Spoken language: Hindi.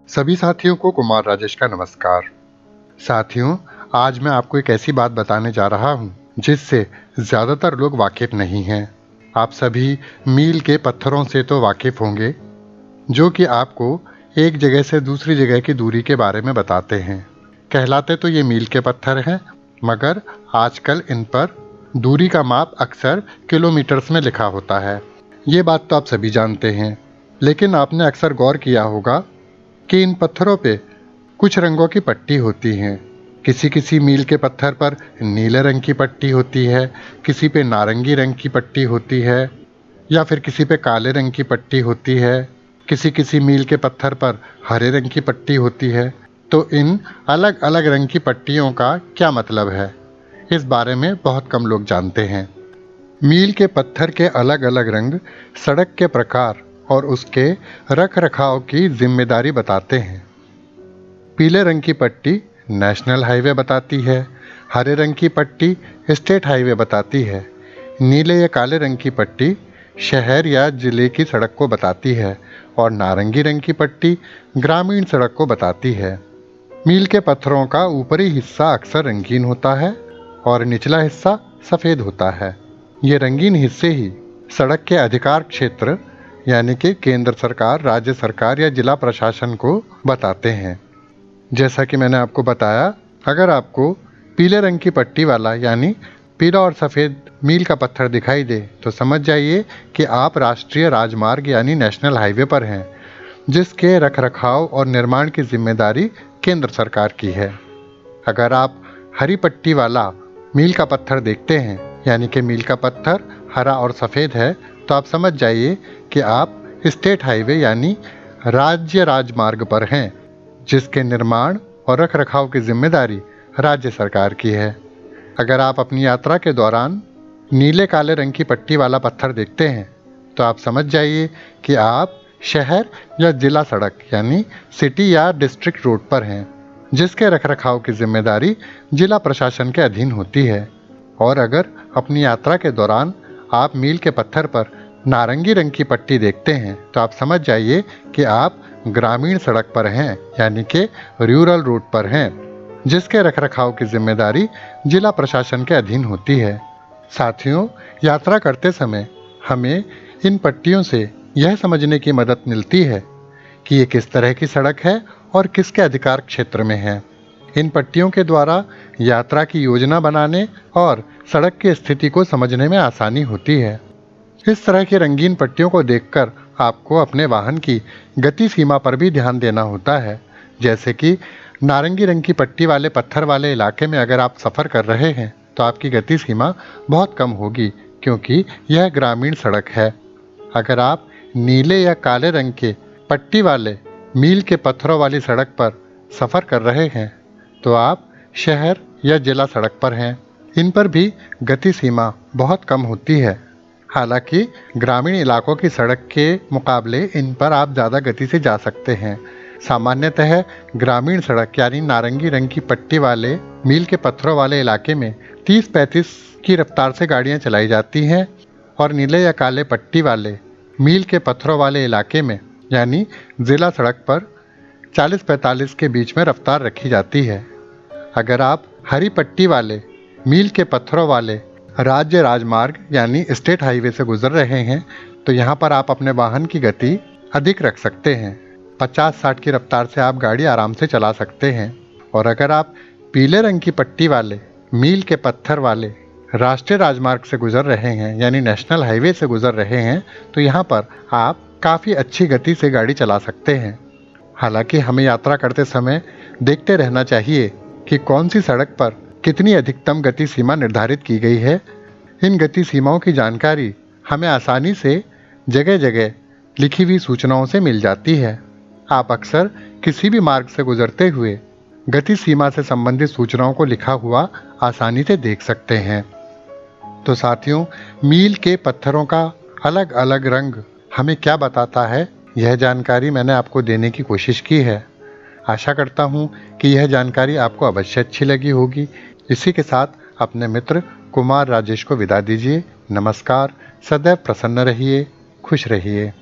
सभी साथियों को कुमार राजेश का नमस्कार। साथियों, आज मैं आपको एक ऐसी बात बताने जा रहा हूँ जिससे ज़्यादातर लोग वाकिफ नहीं हैं। आप सभी मील के पत्थरों से तो वाकिफ होंगे, जो कि आपको एक जगह से दूसरी जगह की दूरी के बारे में बताते हैं। कहलाते तो ये मील के पत्थर हैं, मगर आजकल इन पर दूरी का माप अक्सर किलोमीटर्स में लिखा होता है। ये बात तो आप सभी जानते हैं, लेकिन आपने अक्सर गौर किया होगा कि इन पत्थरों पे कुछ रंगों की पट्टी होती हैं। किसी किसी मील के पत्थर पर नीले रंग की पट्टी होती है, किसी पे नारंगी रंग की पट्टी होती है, या फिर किसी पे काले रंग की पट्टी होती है। किसी किसी मील के पत्थर पर हरे रंग की पट्टी होती है। तो इन अलग अलग रंग की पट्टियों का क्या मतलब है, इस बारे में बहुत कम लोग जानते हैं। मील के पत्थर के अलग अलग रंग सड़क के प्रकार और उसके रख रखाव की जिम्मेदारी बताते हैं। पीले रंग की पट्टी नेशनल हाईवे बताती है, हरे रंग की पट्टी स्टेट हाईवे बताती है, नीले या काले रंग की पट्टी शहर या जिले की सड़क को बताती है और नारंगी रंग की पट्टी ग्रामीण सड़क को बताती है। मील के पत्थरों का ऊपरी हिस्सा अक्सर रंगीन होता है और निचला हिस्सा सफ़ेद होता है। ये रंगीन हिस्से ही सड़क के अधिकार क्षेत्र यानी कि केंद्र सरकार, राज्य सरकार या जिला प्रशासन को बताते हैं। जैसा कि मैंने आपको बताया, अगर आपको पीले रंग की पट्टी वाला यानी पीला और सफ़ेद मील का पत्थर दिखाई दे तो समझ जाइए कि आप राष्ट्रीय राजमार्ग यानी नेशनल हाईवे पर हैं, जिसके रखरखाव और निर्माण की जिम्मेदारी केंद्र सरकार की है। अगर आप हरी पट्टी वाला मील का पत्थर देखते हैं यानी कि मील का पत्थर हरा और सफ़ेद है, तो आप समझ जाइए कि आप स्टेट हाईवे यानी राज्य राजमार्ग पर हैं, जिसके निर्माण और रखरखाव की जिम्मेदारी राज्य सरकार की है। अगर आप अपनी यात्रा के दौरान नीले काले रंग की पट्टी वाला पत्थर देखते हैं तो आप समझ जाइए कि आप शहर या जिला सड़क यानी सिटी या डिस्ट्रिक्ट रोड पर हैं, जिसके रखरखाव की जिम्मेदारी जिला प्रशासन के अधीन होती है। और अगर अपनी यात्रा के दौरान आप मील के पत्थर पर नारंगी रंग की पट्टी देखते हैं तो आप समझ जाइए कि आप ग्रामीण सड़क पर हैं यानी कि रूरल रोड पर हैं, जिसके रखरखाव की जिम्मेदारी जिला प्रशासन के अधीन होती है। साथियों, यात्रा करते समय हमें इन पट्टियों से यह समझने की मदद मिलती है कि ये किस तरह की सड़क है और किसके अधिकार क्षेत्र में है। इन पट्टियों के द्वारा यात्रा की योजना बनाने और सड़क की स्थिति को समझने में आसानी होती है। इस तरह की रंगीन पट्टियों को देखकर आपको अपने वाहन की गति सीमा पर भी ध्यान देना होता है। जैसे कि नारंगी रंग की पट्टी वाले पत्थर वाले इलाके में अगर आप सफ़र कर रहे हैं तो आपकी गति सीमा बहुत कम होगी, क्योंकि यह ग्रामीण सड़क है। अगर आप नीले या काले रंग के पट्टी वाले मील के पत्थरों वाली सड़क पर सफ़र कर रहे हैं तो आप शहर या जिला सड़क पर हैं। इन पर भी गति सीमा बहुत कम होती है। हालांकि ग्रामीण इलाकों की सड़क के मुकाबले इन पर आप ज़्यादा गति से जा सकते हैं। सामान्यतः ग्रामीण सड़क यानी नारंगी रंग की पट्टी वाले मील के पत्थरों वाले इलाके में 30-35 की रफ्तार से गाड़ियां चलाई जाती हैं और नीले या काले पट्टी वाले मील के पत्थरों वाले इलाके में यानी ज़िला सड़क पर 40-45 के बीच में रफ्तार रखी जाती है। अगर आप हरी पट्टी वाले मील के पत्थरों वाले राज्य राजमार्ग यानी स्टेट हाईवे से गुजर रहे हैं तो यहाँ पर आप अपने वाहन की गति अधिक रख सकते हैं। 50-60 की रफ्तार से आप गाड़ी आराम से चला सकते हैं। और अगर आप पीले रंग की पट्टी वाले मील के पत्थर वाले राष्ट्रीय राजमार्ग से गुजर रहे हैं यानी नेशनल हाईवे से गुजर रहे हैं तो यहाँ पर आप काफ़ी अच्छी गति से गाड़ी चला सकते हैं। हालांकि हमें यात्रा करते समय देखते रहना चाहिए कि कौन सी सड़क पर कितनी अधिकतम गति सीमा निर्धारित की गई है। इन गति सीमाओं की जानकारी हमें आसानी से जगह जगह लिखी हुई सूचनाओं से मिल जाती है। आप अक्सर किसी भी मार्ग से गुजरते हुए गति सीमा से संबंधित सूचनाओं को लिखा हुआ आसानी से देख सकते हैं। तो साथियों, मील के पत्थरों का अलग अलग रंग हमें क्या बताता है, यह जानकारी मैंने आपको देने की कोशिश की है। आशा करता हूँ कि यह जानकारी आपको अवश्य अच्छी लगी होगी। इसी के साथ अपने मित्र कुमार राजेश को विदा दीजिए। नमस्कार। सदैव प्रसन्न रहिए, खुश रहिए।